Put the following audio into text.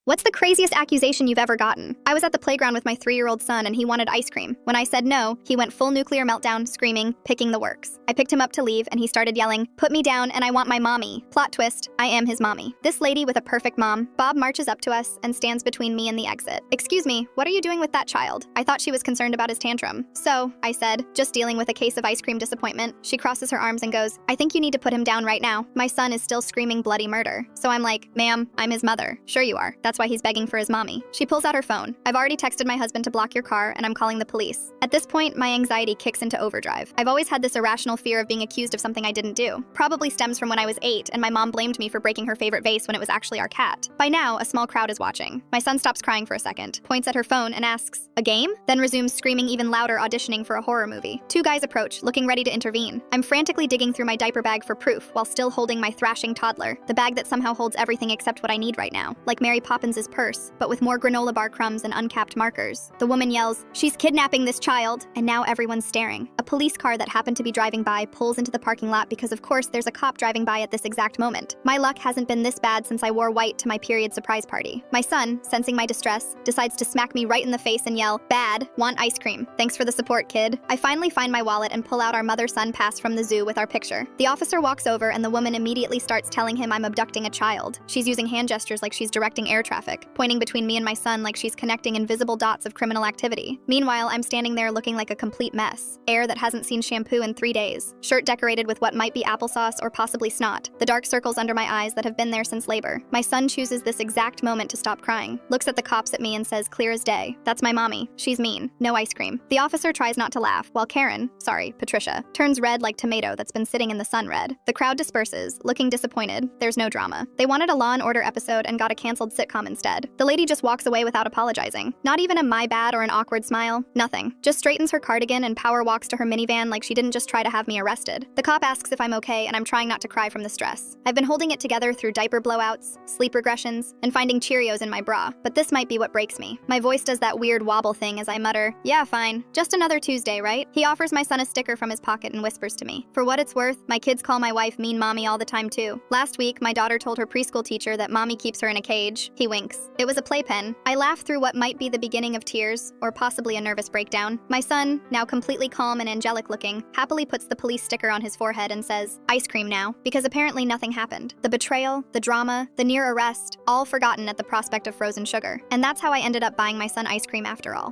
What's the craziest accusation you've ever gotten? I was at the playground with my 3-year-old son and he wanted ice cream. When I said no, he went full nuclear meltdown, screaming, picking the works. I picked him up to leave and he started yelling, "Put me down and I want my mommy." Plot twist, I am his mommy. This lady with a perfect mom, Bob, marches up to us and stands between me and the exit. "Excuse me, what are you doing with that child?" I thought she was concerned about his tantrum. "So," I said, "just dealing with a case of ice cream disappointment." She crosses her arms and goes, "I think you need to put him down right now. My son is still screaming bloody murder." So I'm like, "Ma'am, I'm his mother." "Sure you are. That's why he's begging for his mommy." She pulls out her phone. "I've already texted my husband to block your car and I'm calling the police." At this point, my anxiety kicks into overdrive. I've always had this irrational fear of being accused of something I didn't do. Probably stems from when I was 8 and my mom blamed me for breaking her favorite vase when it was actually our cat. By now, a small crowd is watching. My son stops crying for a second, points at her phone and asks, "A game?" Then resumes screaming even louder, auditioning for a horror movie. 2 guys approach, looking ready to intervene. I'm frantically digging through my diaper bag for proof while still holding my thrashing toddler, the bag that somehow holds everything except what I need right now, like Mary Poppins' purse, but with more granola bar crumbs and uncapped markers. The woman yells, "She's kidnapping this child!" And now everyone's staring. A police car that happened to be driving by pulls into the parking lot because of course there's a cop driving by at this exact moment. My luck hasn't been this bad since I wore white to my period surprise party. My son, sensing my distress, decides to smack me right in the face and yell, "Bad, want ice cream. Thanks for the support, kid." I finally find my wallet and pull out our mother-son pass from the zoo with our picture. The officer walks over and the woman immediately starts telling him I'm abducting a child. She's using hand gestures like she's directing air traffic, pointing between me and my son like she's connecting invisible dots of criminal activity. Meanwhile, I'm standing there looking like a complete mess. Hair that hasn't seen shampoo in 3 days. Shirt decorated with what might be applesauce or possibly snot. The dark circles under my eyes that have been there since labor. My son chooses this exact moment to stop crying, looks at the cops at me and says clear as day, "That's my mommy. She's mean. No ice cream." The officer tries not to laugh, while Patricia, turns red like tomato that's been sitting in the sun red. The crowd disperses, looking disappointed. There's no drama. They wanted a Law & Order episode and got a canceled sitcom instead. The lady just walks away without apologizing. Not even a my bad or an awkward smile. Nothing. Just straightens her cardigan and power walks to her minivan like she didn't just try to have me arrested. The cop asks if I'm okay and I'm trying not to cry from the stress. I've been holding it together through diaper blowouts, sleep regressions, and finding Cheerios in my bra, but this might be what breaks me. My voice does that weird wobble thing as I mutter, "Yeah, fine. Just another Tuesday, right?" He offers my son a sticker from his pocket and whispers to me, "For what it's worth, my kids call my wife mean mommy all the time too." Last week, my daughter told her preschool teacher that mommy keeps her in a cage. He winks. It was a playpen. I laugh through what might be the beginning of tears, or possibly a nervous breakdown. My son, now completely calm and angelic looking, happily puts the police sticker on his forehead and says, "Ice cream now," because apparently nothing happened. The betrayal, the drama, the near arrest, all forgotten at the prospect of frozen sugar. And that's how I ended up buying my son ice cream after all.